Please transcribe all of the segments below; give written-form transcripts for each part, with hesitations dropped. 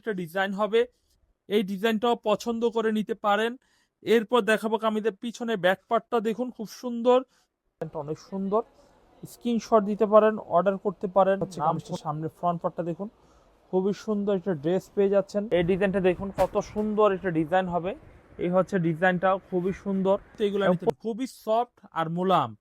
একটা ডিজাইন হবে, এই ডিজাইনটাও পছন্দ করে নিতে পারেন। এরপর দেখাবো কামিজের পিছনে ব্যাক পার্টটা দেখুন খুব সুন্দর, অনেক সুন্দর। স্ক্রিনশট দিতে পারেন, অর্ডার করতে পারেন। কামিজটার সামনে ফ্রন্ট পার্টটা দেখুন খুবই সুন্দর একটা ড্রেস পেয়ে যাচ্ছেন। এই ডিজাইনটা দেখুন কত সুন্দর একটা ডিজাইন হবে। এই হচ্ছে ডিজাইনটা খুবই সুন্দর, এগুলো খুবই সফট আর মোলায়েম।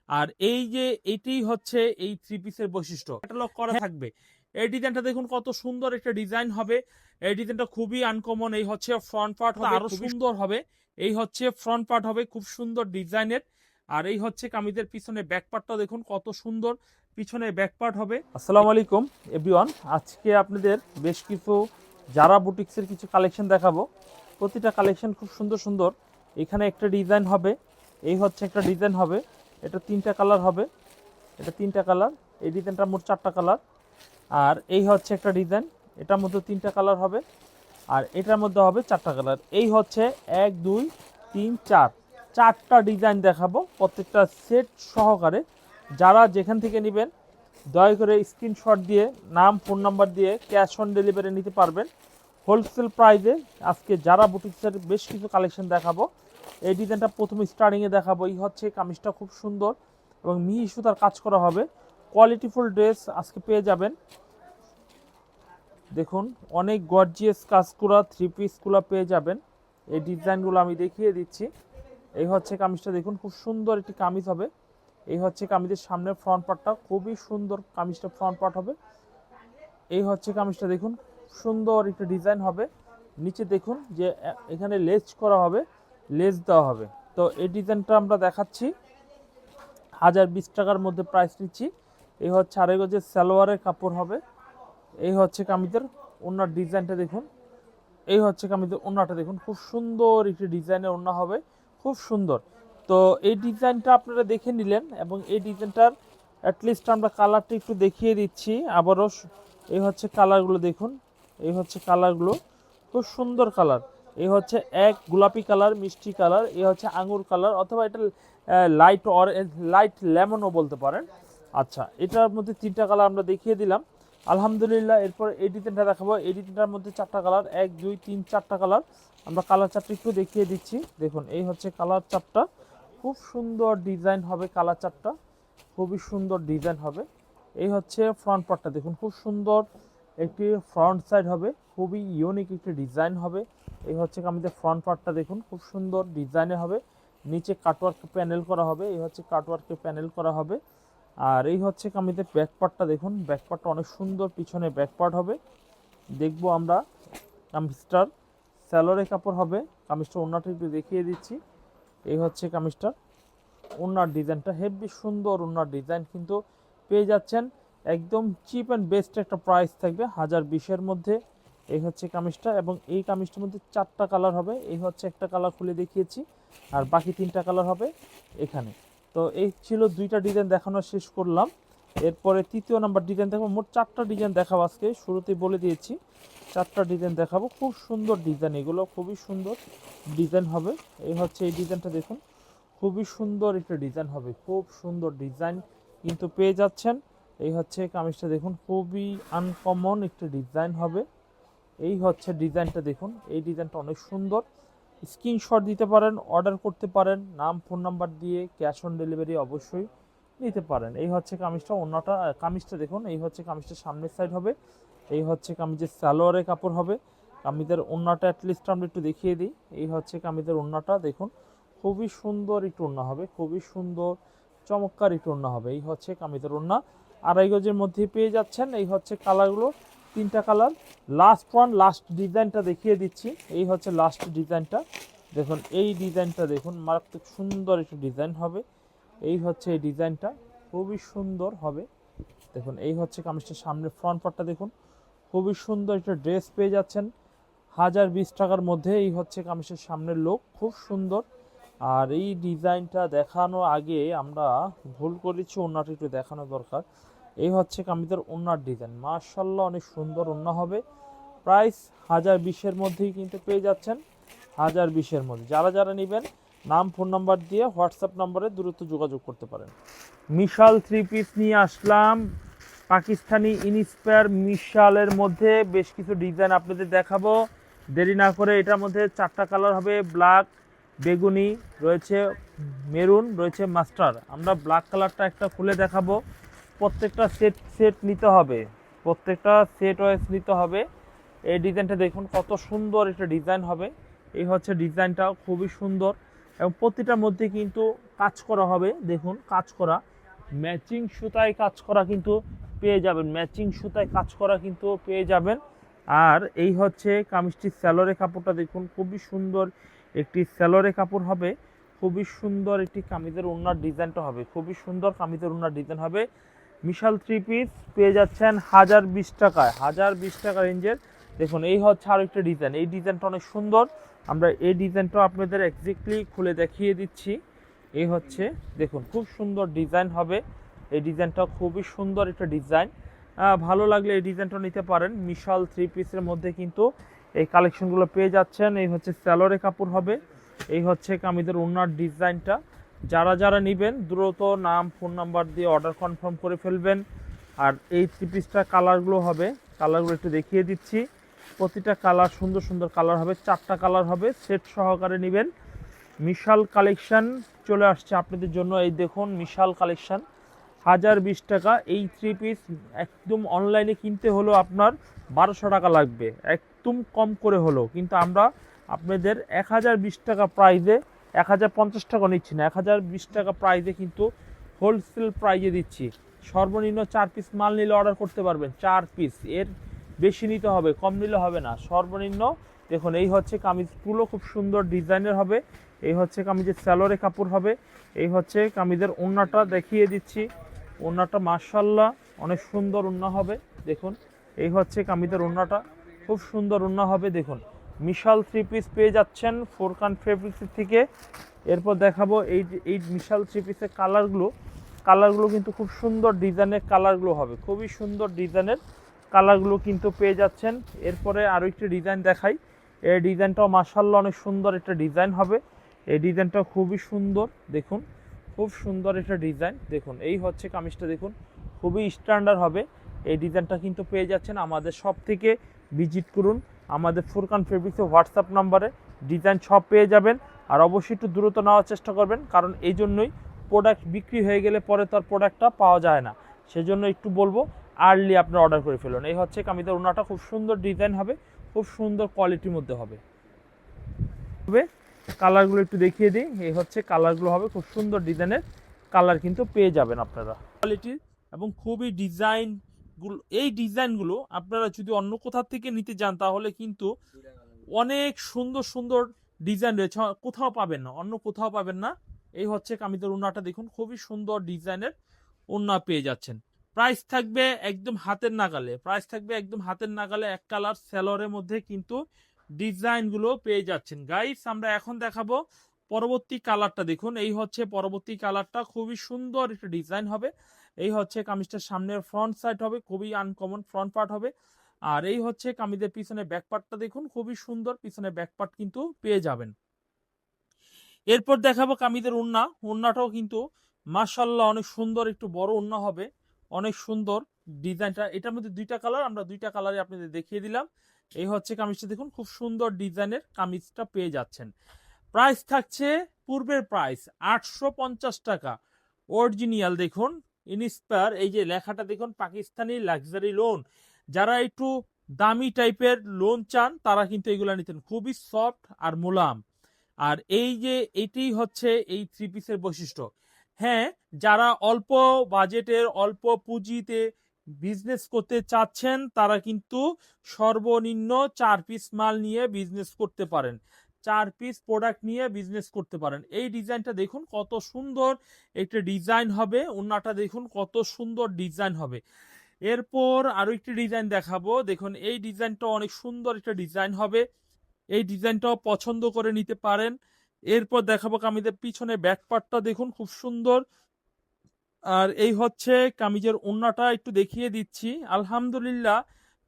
আর এই যে এটাই হচ্ছে এই থ্রি পিসের বৈশিষ্ট্য, ক্যাটালগ করা থাকবে। এই ডিজাইনটা দেখুন কত সুন্দর একটা ডিজাইন হবে। এই ডিজাইনটা খুবই আনকমন। এই হচ্ছে ফ্রন্ট পার্ট হবে, আরো সুন্দর হবে। এই হচ্ছে ফ্রন্ট পার্ট হবে খুব সুন্দর ডিজাইনের। আর এই হচ্ছে কামিজের পিছনে ব্যাক পার্টটা দেখুন কত সুন্দর, পিছনে ব্যাক পার্ট হবে। আসসালামু আলাইকুম এভরিওয়ান, আজকে আপনাদের বেশ কিছু জারা বুটিক্সের কিছু কালেকশন দেখাবো। প্রতিটা কালেকশন খুব সুন্দর সুন্দর। এখানে একটা ডিজাইন হবে, এই হচ্ছে একটা ডিজাইন হবে, এটা তিনটা কালার হবে, এটা তিনটা কালার, এই ডিজাইনটার মোট চারটা কালার। আর এই হচ্ছে একটা ডিজাইন, এটার মধ্যে তিনটা কালার হবে, আর এটার মধ্যে হবে চারটা কালার। এই হচ্ছে 1 2 3 4 চারটা ডিজাইন দেখাবো, প্রত্যেকটা সেট সহকারে। যারা যেখান থেকে নেবেন দয়া করে স্ক্রিনশট দিয়ে নাম ফোন নাম্বার দিয়ে ক্যাশ অন ডেলিভারি নিতে পারবেন। হোলসেল প্রাইসে আজকে যারা বুটিক্সের বেশ কিছু কালেকশন দেখাবো। এই ডিজাইনটা প্রথমে স্টার্টিংয়ে দেখাবো। এই হচ্ছে কামিজটা খুব সুন্দর এবং মিহি সুতার কাজ করা হবে। কোয়ালিটিফুল ড্রেস আজকে পেয়ে যাবেন। দেখুন অনেক গর্জিয়াস কাজ করা থ্রি পিসগুলো পেয়ে যাবেন। এই ডিজাইনগুলো আমি দেখিয়ে দিচ্ছি। এই হচ্ছে কামিজটা দেখুন খুব সুন্দর একটি কামিজ হবে। এই হচ্ছে কামিজের সামনের ফ্রন্ট পার্টটা খুবই সুন্দর, কামিজটা ফ্রন্ট পার্ট হবে। এই হচ্ছে কামিজটা দেখুন সুন্দর একটা ডিজাইন হবে। নিচে দেখুন যে এখানে লেস করা হবে, লেস দেওয়া হবে। তো এই ডিজাইনটা আমরা দেখাচ্ছি 1020 টাকার মধ্যে প্রাইস নিচ্ছি। এই হচ্ছে আড়াই গজের সালোয়ারের কাপড় হবে। এই হচ্ছে কামিজের ওড়নার ডিজাইনটা দেখুন। এই হচ্ছে কামিজের ওড়নাটা দেখুন খুব সুন্দর একটি ডিজাইনের ওড়না হবে, খুব সুন্দর। তো এই ডিজাইনটা আপনারা দেখে নিলেন এবং এই ডিজাইনটার অ্যাটলিস্ট আমরা কালারটা একটু দেখিয়ে দিচ্ছি আবারও। এই হচ্ছে কালারগুলো দেখুন, এই হচ্ছে কালারগুলো খুব সুন্দর কালার। এই হচ্ছে এক গোলাপি কালার, মিষ্টি কালার, এই হচ্ছে আঙুর কালার, অথবা এটা লাইট অরেঞ্জ, লাইট লেমনও বলতে পারেন। আচ্ছা, এটার মধ্যে তিনটা কালার আমরা দেখিয়ে দিলাম আলহামদুলিল্লাহ। এরপর এই ডিজাইনটা দেখাবো। এই ডিজাইনটার মধ্যে চারটা কালার, 1 2 3 4টা কালার। আমরা কালার চারটা একটু দেখিয়ে দিচ্ছি। দেখুন এই হচ্ছে কালার চারটা, খুব সুন্দর ডিজাইন হবে। কালার চারটা খুবই সুন্দর ডিজাইন হবে। এই হচ্ছে ফ্রন্ট পার্টটা দেখুন খুব সুন্দর একটি ফ্রন্ট সাইড হবে, খুবই ইউনিক একটি ডিজাইন হবে। এই হচ্ছে আমাদের ফ্রন্ট পার্টটা দেখুন খুব সুন্দর ডিজাইনে হবে। নিচে কাটওয়ার্ক প্যানেল করা হবে, এই হচ্ছে কাটওয়ার্কে প্যানেল করা হবে। আর এই হচ্ছে কামিজের ব্যাক পার্টটা দেখুন, ব্যাক পার্টটা অনেক সুন্দর, পিছনে ব্যাক পার্ট হবে। দেখবো আমরা কামিজটার স্যালোরে কাপড় হবে। কামিজটা ওড়নাটা একটু দেখিয়ে দিচ্ছি। এই হচ্ছে কামিজটার ওড়নার ডিজাইনটা হেভি সুন্দর। ওড়নার ডিজাইন কিন্তু পেয়ে যাচ্ছেন একদম চিপ অ্যান্ড বেস্ট একটা প্রাইস থাকবে 1020-এর মধ্যে। এই হচ্ছে কামিজটা এবং এই কামিজটার মধ্যে চারটা কালার হবে। এই হচ্ছে একটা কালার খুলে দেখিয়েছি, আর বাকি তিনটা কালার হবে এখানে। তো এই ছিল দুইটা ডিজাইন দেখানো শেষ করলাম। এরপরে তৃতীয় নাম্বার ডিজাইন দেখাবো। মোট চারটা ডিজাইন দেখাবো আজকে, শুরুতেই বলে দিয়েছি চারটা ডিজাইন দেখাবো। খুব সুন্দর ডিজাইন, এগুলো খুবই সুন্দর ডিজাইন হবে। এই হচ্ছে এই ডিজাইনটা দেখুন খুবই সুন্দর একটা ডিজাইন হবে, খুব সুন্দর ডিজাইন কিন্তু পেয়ে যাচ্ছেন। এই হচ্ছে কামিজটা দেখুন খুবই আনকমন একটা ডিজাইন হবে। এই হচ্ছে ডিজাইনটা দেখুন, এই ডিজাইনটা অনেক সুন্দর। স্ক্রিনশট দিতে পারেন, অর্ডার করতে পারেন, নাম ফোন নাম্বার দিয়ে ক্যাশ অন ডেলিভারি অবশ্যই নিতে পারেন। এই হচ্ছে কামিজটা, অন্যটা কামিজটা দেখুন। এই হচ্ছে কামিজটা সামনের সাইড হবে। এই হচ্ছে কামিজের সালোয়ারের কাপড় হবে। কামিজের ওড়নাটা অ্যাটলিস্ট আমরা একটু দেখিয়ে দিই। এই হচ্ছে কামিজের ওড়নাটা দেখুন খুবই সুন্দর একটু ওড়না হবে, খুবই সুন্দর চমৎকার একটু ওড়না হবে। এই হচ্ছে কামিজের ওড়না, আড়াই গজের মধ্যে পেয়ে যাচ্ছেন। এই হচ্ছে কালারগুলো, তিনটা কালার। লাস্ট ডিজাইনটা দেখিয়ে দিচ্ছি। এই হচ্ছে লাস্ট ডিজাইনটা দেখুন, এই ডিজাইনটা দেখুন মারাত্মক সুন্দর একটু ডিজাইন হবে। এই হচ্ছে এই ডিজাইনটা খুবই সুন্দর হবে। দেখুন এই হচ্ছে কামিজটার সামনে ফ্রন্ট পার্টটা দেখুন খুবই সুন্দর একটা ড্রেস পেয়ে যাচ্ছেন 1020 টাকার মধ্যে। এই হচ্ছে কামিজের সামনের লুক, খুব সুন্দর। আর এই ডিজাইনটা দেখানোর আগে আমরা ভুল করেছি, ওড়নাটা একটু দেখানো দরকার। এই হচ্ছে কামিজের ওড়নার ডিজাইন, মাশাআল্লাহ অনেক সুন্দর ওড়না হবে। প্রাইস 1020-এর মধ্যেই কিন্তু পেয়ে যাচ্ছেন, 1020-এর মধ্যে। যারা যারা নেবেন নাম ফোন নাম্বার দিয়ে হোয়াটসঅ্যাপ নম্বরে দ্রুত যোগাযোগ করতে পারেন। মিশাল থ্রি পিস নিয়ে আসলাম পাকিস্তানি ইনস্পায়ার মিশালের মধ্যে বেশ কিছু ডিজাইন আপনাদের দেখাবো। দেরি না করে, এটার মধ্যে 4টা কালার হবে, ব্ল্যাক, বেগুনি রয়েছে, মেরুন রয়েছে, মাস্টার। আমরা ব্ল্যাক কালারটা একটা খুলে দেখাবো। প্রত্যেকটা সেট সেট নিতে হবে, প্রত্যেকটা সেট ওয়াইজ নিতে হবে। এই ডিজাইনটা দেখুন কত সুন্দর একটা ডিজাইন হবে। এই হচ্ছে ডিজাইনটা, খুবই সুন্দর এবং প্রতিটার মধ্যে কিন্তু কাজ করা হবে। দেখুন কাজ করা, ম্যাচিং সুতায় কাজ করা কিন্তু পেয়ে যাবেন, ম্যাচিং সুতায় কাজ করা কিন্তু পেয়ে যাবেন। আর এই হচ্ছে কামিজটির স্যালোরে কাপড়টা দেখুন, খুবই সুন্দর একটি স্যালোরে কাপড় হবে। খুবই সুন্দর একটি কামিজের ওড়নার ডিজাইনটা হবে, খুবই সুন্দর কামিজের ওড়নার ডিজাইন হবে। বিশাল 3 পিস পেয়ে যাচ্ছেন 1020 টাকায়, 1020 টাকা রেঞ্জের। দেখুন এই হচ্ছে আরও একটা ডিজাইন, এই ডিজাইনটা অনেক সুন্দর। আমরা এই ডিজাইনটা আপনাদের এক্স্যাক্টলি খুলে দেখিয়ে দিচ্ছি। এই হচ্ছে দেখুন, খুব সুন্দর ডিজাইন হবে। এই ডিজাইনটা খুবই সুন্দর একটা ডিজাইন, ভালো লাগলে এই ডিজাইনটা নিতে পারেন। বিশাল 3 পিসের মধ্যে কিন্তু এই কালেকশনগুলো পেয়ে যাচ্ছেন। এই হচ্ছে স্যালোরে কাপড় হবে, এই হচ্ছে কামিজের ওড়নার ডিজাইনটা। যারা যারা নেবেন দ্রুত নাম ফোন নাম্বার দিয়ে অর্ডার কনফার্ম করে ফেলবেন। আর এই 3 পিসটা কালারগুলো হবে, কালারগুলো একটু দেখিয়ে দিচ্ছি। প্রতিটা কালার সুন্দর সুন্দর কালার হবে, 4টা কালার হবে, সেট সহকারে নেবেন। মিশাল কালেকশন চলে আসছে আপনাদের জন্য। এই দেখুন মিশাল কালেকশন, 1020 টাকা এই 3 পিস। একদম অনলাইনে কিনতে হলো আপনার 1200 টাকা লাগবে, একদম কম করে হলো। কিন্তু আমরা আপনাদের 1020 টাকা প্রাইজে, 1050 টাকা নিচ্ছি না, 1020 টাকা প্রাইজে কিন্তু হোলসেল প্রাইজে দিচ্ছি। সর্বনিম্ন 4 পিস মাল নিলে অর্ডার করতে পারবেন, 4 পিস, এর বেশি নিতে হবে, কম নিলে হবে না, সর্বনিম্ন। দেখুন এই হচ্ছে কামিজগুলো, খুব সুন্দর ডিজাইনের হবে। এই হচ্ছে কামিজের স্যালোরে কাপড় হবে। এই হচ্ছে কামিজের ওড়নাটা দেখিয়ে দিচ্ছি। ওড়নাটা মাশাআল্লাহ অনেক সুন্দর ওড়না হবে। দেখুন এই হচ্ছে কামিজের ওড়নাটা, খুব সুন্দর ওড়না হবে। দেখুন মিশাল 3 পিস পেয়ে যাচ্ছেন ফোরকান ফেব্রিক্সের থেকে। এরপর দেখাবো এই মিশাল 3 পিসের কালারগুলো কিন্তু খুব সুন্দর ডিজাইনের কালারগুলো হবে, খুবই সুন্দর ডিজাইনের কালারগুলো কিন্তু পেয়ে যাচ্ছেন। এরপরে আরও একটি ডিজাইন দেখাই। এই ডিজাইনটাও মাশাআল্লাহ অনেক সুন্দর একটা ডিজাইন হবে। এই ডিজাইনটা খুবই সুন্দর, দেখুন খুব সুন্দর একটা ডিজাইন। দেখুন এই হচ্ছে কামিজটা, দেখুন খুবই স্ট্যান্ডার্ড হবে। এই ডিজাইনটা কিন্তু পেয়ে যাচ্ছেন আমাদের সব থেকে। ভিজিট করুন আমাদের ফুরকান ফেব্রিক্সের হোয়াটসঅ্যাপ নাম্বারে, ডিজাইন সব পেয়ে যাবেন। আর অবশ্যই একটু দ্রুত নেওয়ার চেষ্টা করবেন, কারণ এই জন্যই প্রোডাক্ট বিক্রি হয়ে গেলে পরে তার প্রোডাক্টটা পাওয়া যায় না। সেজন্য একটু বলবো আর্লি আপনার অর্ডার করে ফেলুন। এই হচ্ছে কামিজের ওড়নাটা, খুব সুন্দর ডিজাইন হবে, খুব সুন্দর কোয়ালিটির মধ্যে হবে। কালারগুলো একটু দেখিয়ে দিই। এই হচ্ছে কালারগুলো হবে, খুব সুন্দর ডিজাইনের কালার কিন্তু পেয়ে যাবেন আপনারা কোয়ালিটির। এবং খুবই ডিজাইনগুলো, এই ডিজাইনগুলো আপনারা যদি অন্য কোথাও থেকে নিতে যান তাহলে কিন্তু অনেক সুন্দর সুন্দর ডিজাইন রয়েছে, কোথাও পাবেন না, অন্য কোথাও পাবেন না। এই হচ্ছে কামিজের ওড়নাটা, দেখুন খুবই সুন্দর ডিজাইনের ওড়না পেয়ে যাচ্ছেন। প্রাইস থাকবে একদম হাতের নাগালে, প্রাইস থাকবে একদম হাতের নাগালে। এক কালার সেলরের মধ্যে কিন্তু ডিজাইনগুলো পেয়ে যাচ্ছেন। গাইস আমরা এখন দেখাবো পরবর্তী কালারটা। দেখুন এই হচ্ছে পরবর্তী কালারটা, খুবই সুন্দর একটা ডিজাইন হবে। এই হচ্ছে কামিজটার সামনের ফ্রন্ট সাইড হবে, খুবই আনকমন ফ্রন্ট পার্ট হবে। আর এই হচ্ছে কামিজের পিছনে ব্যাক পার্টটা, দেখুন খুবই সুন্দর পিছনে ব্যাক পার্ট কিন্তু পেয়ে যাবেন। এরপর দেখাবো কামিজের ওড়না, ওড়নাটাও কিন্তু মাশাআল্লাহ অনেক সুন্দর একটু বড় ওড়না হবে, অনেক সুন্দর ডিজাইনটা। এটার মধ্যে 2টা কালার, আমরা 2টা কালারে আপনাদের দেখিয়ে দিলাম। এই হচ্ছে কামিজটা, দেখুন খুব সুন্দর ডিজাইনের কামিজটা পেয়ে যাচ্ছেন। প্রাইস থাকছে পূর্বের প্রাইস 850 টাকা অরিজিনাল। দেখুন ইনস্পায়ার, এই যে লেখাটা দেখুন, পাকিস্তানি লাক্সারি লোন। যারা একটু দামি টাইপের লোন চান তারা কিন্তু এগুলো নিতেন, খুবই সফট আর মোলাম। আর এই যে এটি হচ্ছে এই 3 পিসের বৈশিষ্ট্য। হ্যাঁ, যারা অল্প বাজেটের অল্প পুঁজিতে বিজনেস করতে চাচ্ছেন তারা কিন্তু সর্বনিম্ন 4 পিস মাল নিয়ে বিজনেস করতে পারেন, 4 পিস প্রোডাক্ট নিয়ে বিজনেস করতে পারেন। এই ডিজাইনটা দেখুন কত সুন্দর একটা ডিজাইন হবে, ওড়নাটা দেখুন কত সুন্দর ডিজাইন হবে। এরপর আরো একটি ডিজাইন দেখাবো। দেখুন এই ডিজাইনটা অনেক সুন্দর একটা ডিজাইন হবে, এই ডিজাইনটাও পছন্দ করে নিতে পারেন। এরপর দেখাবো কামিজের পিছনে ব্যাক পার্টটা, দেখুন খুব সুন্দর। আর এই হচ্ছে কামিজের ওড়নাটা, একটু দেখিয়ে দিচ্ছি। আলহামদুলিল্লাহ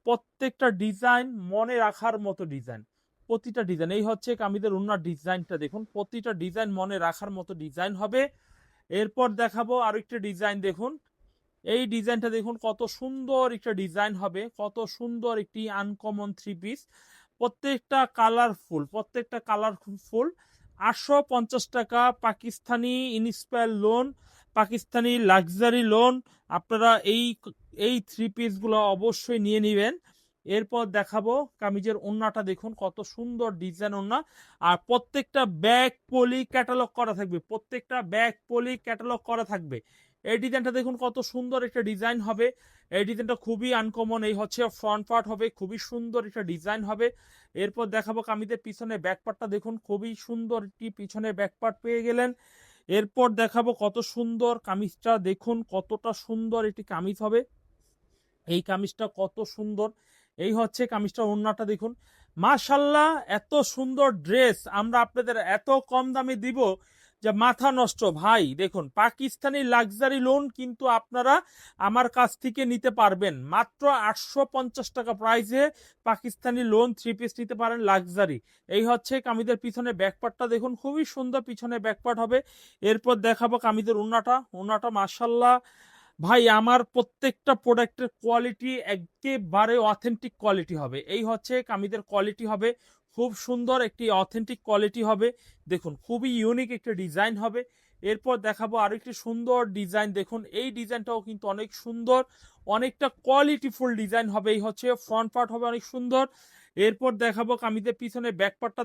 প্রত্যেকটা ডিজাইন মনে রাখার মতো ডিজাইন, প্রতিটা ডিজাইন। এই হচ্ছে কামিজের ওড়নার ডিজাইনটা, দেখুন প্রতিটা ডিজাইন মনে রাখার মতো ডিজাইন হবে। এরপর দেখাবো আরো একটা ডিজাইন, দেখুন এই ডিজাইনটা দেখুন কত সুন্দর একটা ডিজাইন হবে, কত সুন্দর একটি আনকমন থ্রি পিস, প্রত্যেকটা কালারফুল, প্রত্যেকটা কালারফুল। 850 টাকা Pakistani inspire loan, Pakistani luxury loan. আপনারা এই থ্রি পিসগুলো অবশ্যই নিয়ে নেবেন। এরপর দেখাবো কামিজের ওড়নাটা দেখুন কত সুন্দর ডিজাইন ওড়না, আর প্রত্যেকটা ব্যাক পলি ক্যাটালগ করা থাকবে, প্রত্যেকটা ব্যাক পলি ক্যাটালগ করা থাকবে। এই ডিজাইনটা দেখুন কত সুন্দর একটা ডিজাইন হবে, এই ডিজাইনটা খুবই আনকমন। এই হচ্ছে ফ্রন্ট পার্ট হবে, খুবই সুন্দর একটা ডিজাইন হবে। এরপর দেখাবো কামিজের পিছনে ব্যাক পার্টটা দেখুন, খুবই সুন্দর একটি পিছনে ব্যাক পার্ট পেয়ে গেলেন। এরপর দেখাবো কত সুন্দর কামিজটা দেখুন, কতটা সুন্দর একটি কামিজ হবে, এই কামিজটা কত সুন্দর। এই হচ্ছে কামিজটার ওড়নাটা দেখুন, মাশাল্লাহ এত সুন্দর ড্রেস আমরা আপনাদের এত কম দামে দিব যে মাথা নষ্ট ভাই। দেখুন পাকিস্তানি লাক্সারি লোন কিন্তু আপনারা আমার কাছ থেকে নিতে পারবেন মাত্র 850 টাকা প্রাইসে। পাকিস্তানি লোন থ্রি পিস নিতে পারেন লাক্সারি। এই হচ্ছে কামিজের পিছনে ব্যাকপার্টটা দেখুন, খুবই সুন্দর পিছনে ব্যাকপার্ট হবে। এরপর দেখাবো কামিজের ওড়নাটা, ওড়নাটা মাশাল্লাহ ভাই আমার প্রত্যেকটা প্রোডাক্টের কোয়ালিটি একেবারে অথেন্টিক কোয়ালিটি হবে। এই হচ্ছে কামিজের কোয়ালিটি হবে, খুব সুন্দর একটি অথেন্টিক কোয়ালিটি হবে। দেখুন খুবই ইউনিক একটা ডিজাইন হবে। এরপর দেখাবো আরো একটি সুন্দর ডিজাইন, দেখুন এই ডিজাইনটাও কিন্তু অনেক সুন্দর, অনেকটা কোয়ালিটিফুল ডিজাইন হবে। এই হচ্ছে ফ্রন্ট পার্ট হবে অনেক সুন্দর। এরপর দেখাবো কামিজের পিছনে ব্যাকপার্টটা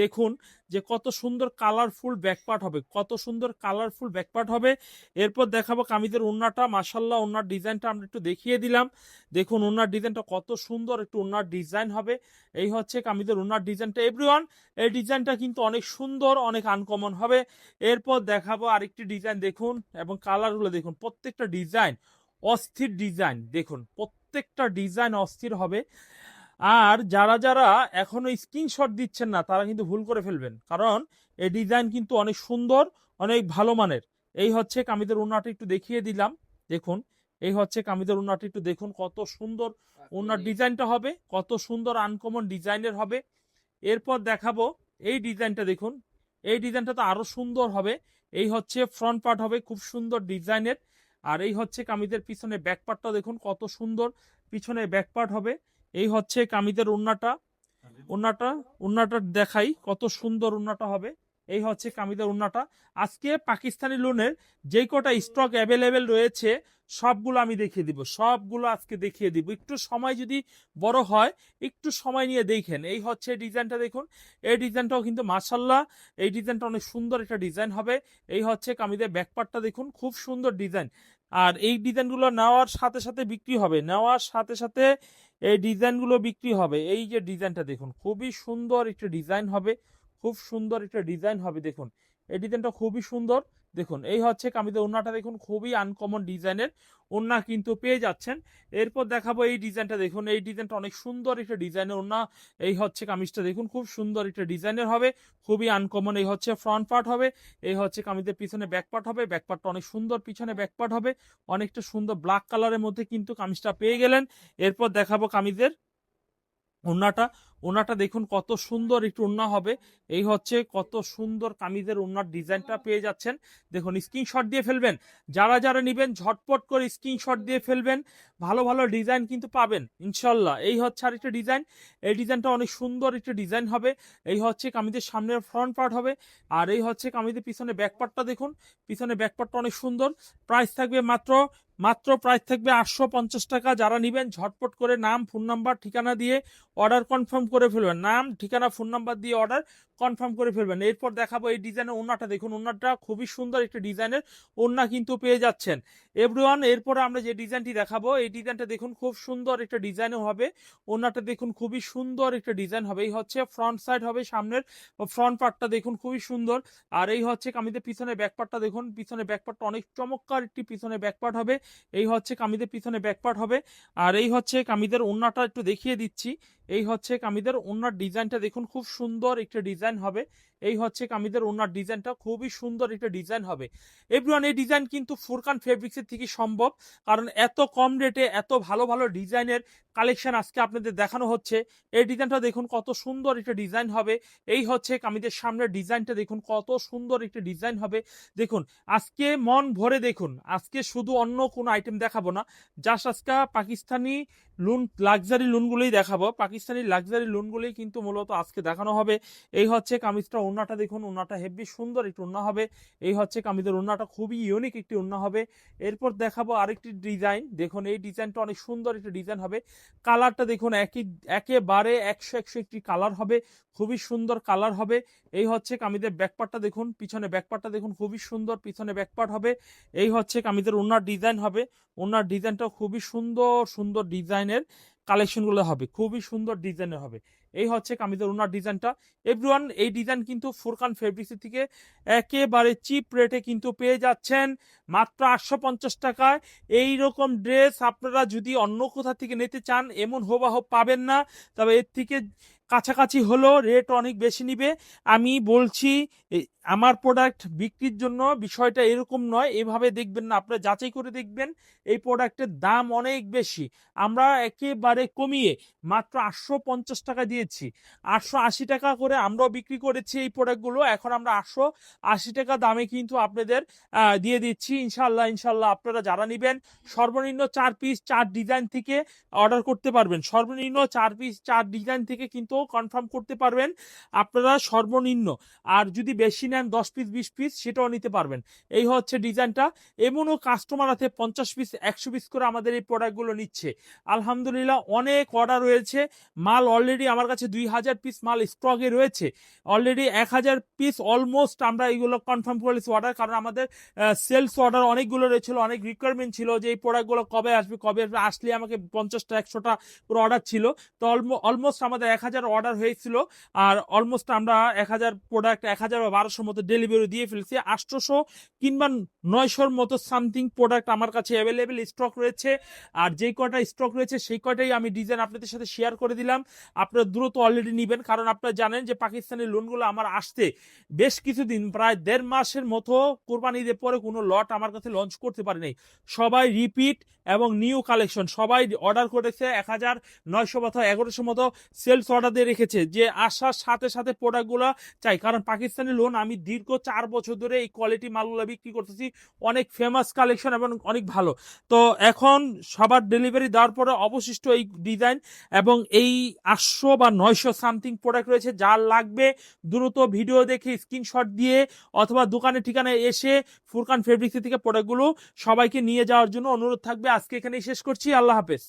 দেখুন যে কত সুন্দর কালারফুল ব্যাকপার্ট হবে, কত সুন্দর কালারফুল ব্যাকপার্ট হবে। এরপর দেখাবো কামিজের ওড়নাটা, মাশাল্লাহ ওড়নার ডিজাইনটা আমরা একটু দেখিয়ে দিলাম। দেখুন ওড়নার ডিজাইনটা কত সুন্দর একটু ওড়নার ডিজাইন হবে। এই হচ্ছে কামিজের ওড়নার ডিজাইনটা এভরিওয়ান। এই ডিজাইনটা কিন্তু অনেক সুন্দর, অনেক আনকমন হবে। এরপর দেখাবো আরেকটি ডিজাইন দেখুন, এবং কালারগুলো দেখুন, প্রত্যেকটা ডিজাইন অস্থির ডিজাইন, দেখুন প্রত্যেকটা ডিজাইন অস্থির হবে। আর যারা যারা এখনো স্ক্রিনশট দিচ্ছেন না তারা কিন্তু ভুল করে ফেলবেন, কারণ এই ডিজাইন কিন্তু অনেক সুন্দর, অনেক ভালো মানের। এই হচ্ছে কামিজের ওড়নাটা একটু দেখিয়ে দিলাম, দেখুন এই হচ্ছে কামিজের ওড়নাটা একটু দেখুন কত সুন্দর ওড়নার ডিজাইনটা হবে, কত সুন্দর আনকমন ডিজাইনের হবে। এরপর দেখাবো এই ডিজাইনটা দেখুন, এই ডিজাইনটা তো আরো সুন্দর হবে। এই হচ্ছে ফ্রন্ট পার্ট হবে খুব সুন্দর ডিজাইনের, আর এই হচ্ছে কামিজের পিছনে ব্যাক পার্টটা দেখুন কত সুন্দর পিছনে ব্যাক পার্ট হবে। এই হচ্ছে কামিজের ওড়নাটা, ওড়নাটা ওড়নাটা দেখাই কত সুন্দর ওড়নাটা হবে। এই হচ্ছে কামিজের ওড়নাটা। আজকে পাকিস্তানি লোনের যে কটা স্টক অ্যাভেলেবেল রয়েছে সবগুলো আমি দেখিয়ে দিব, সবগুলো আজকে দেখিয়ে দিব। একটু সময় যদি বড় হয়, একটু সময় নিয়ে দেখেন। এই হচ্ছে ডিজাইনটা দেখুন, এই ডিজাইনটাও কিন্তু মাশাল্লাহ, এই ডিজাইনটা অনেক সুন্দর একটা ডিজাইন হবে। এই হচ্ছে কামিজের ব্যাকপার্টটা দেখুন, খুব সুন্দর ডিজাইন। আর এই ডিজাইনগুলো নেওয়ার সাথে সাথে বিক্রি হবে, নেওয়ার সাথে সাথে এই ডিজাইনগুলো বিক্রি হবে। এই যে ডিজাইনটা দেখুন, খুবই সুন্দর একটা ডিজাইন হবে, খুব সুন্দর একটা ডিজাইন হবে। দেখুন এই ডিজাইনটা খুবই সুন্দর। দেখুন এই হচ্ছে কামিজের ওড়নাটা দেখুন, খুবই আনকমন ডিজাইনের ওড়না কিন্তু পেয়ে যাচ্ছেন। এরপর দেখাবো এই ডিজাইনটা দেখুন, এই ডিজাইনটা অনেক সুন্দর একটা ডিজাইনের ওড়না। এই হচ্ছে কামিজটা দেখুন, খুব সুন্দর একটা ডিজাইনের হবে, খুবই আনকমন। এই হচ্ছে ফ্রন্ট পার্ট হবে, এই হচ্ছে কামিজের পিছনে ব্যাক পার্ট হবে, ব্যাক পার্টটা অনেক সুন্দর, পিছনে ব্যাক পার্ট হবে অনেকটা সুন্দর ব্ল্যাক কালারের মধ্যে কিন্তু কামিজটা পেয়ে গেলেন। এরপর দেখাবো কামিজের ওড়নাটা, ওড়নাটা দেখুন কত সুন্দর একটু ওড়না হবে। এই হচ্ছে কত সুন্দর কামিজের ওড়নার ডিজাইনটা পেয়ে যাচ্ছেন। দেখুন স্ক্রিনশট দিয়ে ফেলবেন, যারা যারা নেবেন ঝটপট করে স্ক্রিনশট দিয়ে ফেলবেন, ভালো ভালো ডিজাইন কিন্তু পাবেন ইনশাল্লাহ। এই হচ্ছে আরেকটা ডিজাইন, এই ডিজাইনটা অনেক সুন্দর একটা ডিজাইন হবে। এই হচ্ছে কামিজের সামনের ফ্রন্ট পার্ট হবে, আর এই হচ্ছে কামিজের পিছনে ব্যাক পার্টটা দেখুন, পিছনে ব্যাক পার্টটা অনেক সুন্দর। প্রাইস থাকবে মাত্র মাত্র প্রাইস থাকবে 850 টাকা। যারা নেবেন ঝটপট করে নাম, ফোন নাম্বার, ঠিকানা দিয়ে অর্ডার কনফার্ম করে ফেলবেন, নাম ঠিকানা ফোন নাম্বার দিয়ে অর্ডার কনফার্ম করে ফেলবেন। এরপর দেখাবো এই ডিজাইনের ওড়নাটা দেখুন, ওড়নাটা খুবই সুন্দর একটা ডিজাইনের ওড়না কিন্তু পেয়ে যাচ্ছেন এভরিওয়ান। এরপরে আমরা যে ডিজাইনটি দেখাবো এই ডিজাইনটা দেখুন, খুব সুন্দর একটা ডিজাইনও হবে। ওড়নাটা দেখুন খুবই সুন্দর একটা ডিজাইন হবে। এই হচ্ছে ফ্রন্ট সাইড হবে, সামনের ফ্রন্ট পার্টটা দেখুন খুবই সুন্দর। আর এই হচ্ছে কামিজের পিছনে ব্যাক পার্টটা দেখুন, পিছনে ব্যাক পার্টটা অনেক চমৎকার একটি পিছনে ব্যাক পার্ট হবে। এই হচ্ছে কামিজের পিছনে ব্যাক পার্ট হবে। আর এই হচ্ছে কামিজের ওড়নাটা একটু দেখিয়ে দিচ্ছি, এই হচ্ছে কামিজের ওড়নার ডিজাইনটা দেখুন, খুব সুন্দর একটা ডিজাইন হবে। এই হচ্ছে কামিজের ওনার ডিজাইনটা, খুবই সুন্দর একটা ডিজাইন হবে এভরিওয়ান। এই ডিজাইন কিন্তু ফুরকান ফেব্রিক্সের থেকে সম্ভব, কারণ এত কম রেটে এত ভালো ভালো ডিজাইনের কালেকশন আজকে আপনাদের দেখানো হচ্ছে। এই ডিজাইনটা দেখুন কত সুন্দর একটা ডিজাইন হবে। এই হচ্ছে কামিজের সামনের ডিজাইনটা দেখুন কত সুন্দর একটা ডিজাইন হবে। দেখুন আজকে মন ভরে দেখুন, আজকে শুধু অন্য কোনো আইটেম দেখাবো না, জাস্ট আজকে পাকিস্তানি লুন লাক্সারি লুনগুলোই দেখাবো। পাকিস্তানি লাক্সারি লুনগুলোই কিন্তু মূলত আজকে দেখানো হবে। এই হচ্ছে কামিজটা, ওন্নাটা দেখুন, ওন্নাটা হেভি সুন্দর একটি ওন্না হবে। এই হচ্ছে কামিজের ওন্নাটা, খুবই ইউনিক একটি ওন্না হবে। এরপর দেখাবো আরেকটি ডিজাইন, দেখুন এই ডিজাইনটা অনেক সুন্দর একটি ডিজাইন হবে। কালারটা দেখুন একেবারে 100 একটি কালার হবে, খুবই সুন্দর কালার হবে। এই হচ্ছে কামিজের ব্যাকপার্টটা দেখুন, পিছনে ব্যাকপার্টটা দেখুন খুবই সুন্দর, পিছনে ব্যাকপার্ট হবে। এই হচ্ছে কামিজের ওন্নার ডিজাইন হবে। ওন্নার ডিজাইনটা খুবই সুন্দর সুন্দর ডিজাইনের কালেকশনগুলো হবে, খুবই সুন্দর ডিজাইনের হবে। এই হচ্ছে কামিজের ওন্নার ডিজাইনটা এভরিওয়ান। এই ডিজাইন কিন্তু ফুরকান ফেব্রিক্স থেকে একেবারে চিপ রেটে কিন্তু পেয়ে যাচ্ছেন মাত্র 850 টাকায়। এই রকম ড্রেস আপনারা যদি অন্য কোথা থেকে নিতে চান এমন হুবহু পাবেন না, তবে এর থেকে কাছাকাছি হলো রেট অনেক বেশি নিবে। আমি বলছি আমার প্রোডাক্ট বিক্রির জন্য বিষয়টা এরকম নয়, এভাবে দেখবেন না, আপনারা যাচাই করে দেখবেন। এই প্রোডাক্টের দাম অনেক বেশি, আমরা একেবারে কমিয়ে মাত্র 850 টাকা দিয়েছি। 880 টাকা করে আমরাও বিক্রি করেছি এই প্রোডাক্টগুলো, এখন আমরা 880 টাকা দামে কিন্তু আপনাদের দিয়ে দিচ্ছি। ইনশাল্লাহ ইনশাল্লাহ আপনারা যারা নেবেন সর্বনিম্ন 4 পিস 4 ডিজাইন থেকে অর্ডার করতে পারবেন, সর্বনিম্ন 4 পিস 4 ডিজাইন থেকে কিন্তু কনফার্ম করতে পারবেন আপনারা সর্বনিম্ন। আর যদি বেশি নেন 10 পিস 20 পিস সেটাও নিতে পারবেন। এই হচ্ছে ডিজাইনটা। এমনও কাস্টমার আছে 50 পিস 100 পিস করে আমাদের এই প্রোডাক্টগুলো নিচ্ছে। আলহামদুলিল্লাহ অনেক অর্ডার রয়েছে, মাল অলরেডি আমার কাছে 2000 পিস মাল স্টকে রয়েছে, অলরেডি 1000 পিস অলমোস্ট আমরা এইগুলো কনফার্ম করেছি অর্ডার, কারণ আমাদের সেলস অর্ডার অনেকগুলো রয়েছিল, অনেক রিকোয়ারমেন্ট ছিল যে এই প্রোডাক্টগুলো কবে আসবে কবে আসবে, আসলে আমাকে 50টা 100টা পুরো অর্ডার ছিল। তো অলমোস্ট আমাদের 1000 অর্ডার হয়েছিল, আর অলমোস্ট আমরা 1000 প্রোডাক্ট 1000 বা 1200 মতো ডেলিভারি দিয়ে ফেলছি। 800 কিংবা 900 মতো সামথিং প্রোডাক্ট আমার কাছে অ্যাভেলেবেল স্টক রয়েছে। আর যেই কয়টা স্টক রয়েছে সেই কয়টাই আমি ডিজাইন আপনাদের সাথে শেয়ার করে দিলাম। আপনারা দ্রুত অলরেডি নেবেন, কারণ আপনারা জানেন যে পাকিস্তানি লোনগুলো আমার আসতে বেশ কিছুদিন, প্রায় 1.5 মাসের মতো, কোরবানি ঈদের পরে কোনো লট আমার কাছে লঞ্চ করতে পারে নাই। সবাই রিপিট এবং নিউ কালেকশন, সবাই অর্ডার করেছে 1900 বা 1100 মতো সেলস অর্ডার দিয়ে রেখেছে, যে আসার সাথে সাথে প্রোডাক্টগুলো চাই। কারণ পাকিস্তানি লোন আমি দীর্ঘ 4 বছর ধরে এই কোয়ালিটি মালগুলো বিক্রি করতেছি, অনেক ফেমাস কালেকশন এবং অনেক ভালো। তো এখন সবার ডেলিভারি দেওয়ার পরে অবশিষ্ট এই ডিজাইন এবং এই 800 বা 900 সামথিং প্রোডাক্ট রয়েছে, যার লাগবে দ্রুত ভিডিও দেখে স্ক্রিনশট দিয়ে অথবা দোকানের ঠিকানায় এসে ফুরকান ফেব্রিক্স থেকে প্রোডাক্টগুলো সবাইকে নিয়ে যাওয়ার জন্য অনুরোধ থাকবে। আজকে এখানেই শেষ করছি, আল্লাহ হাফেজ।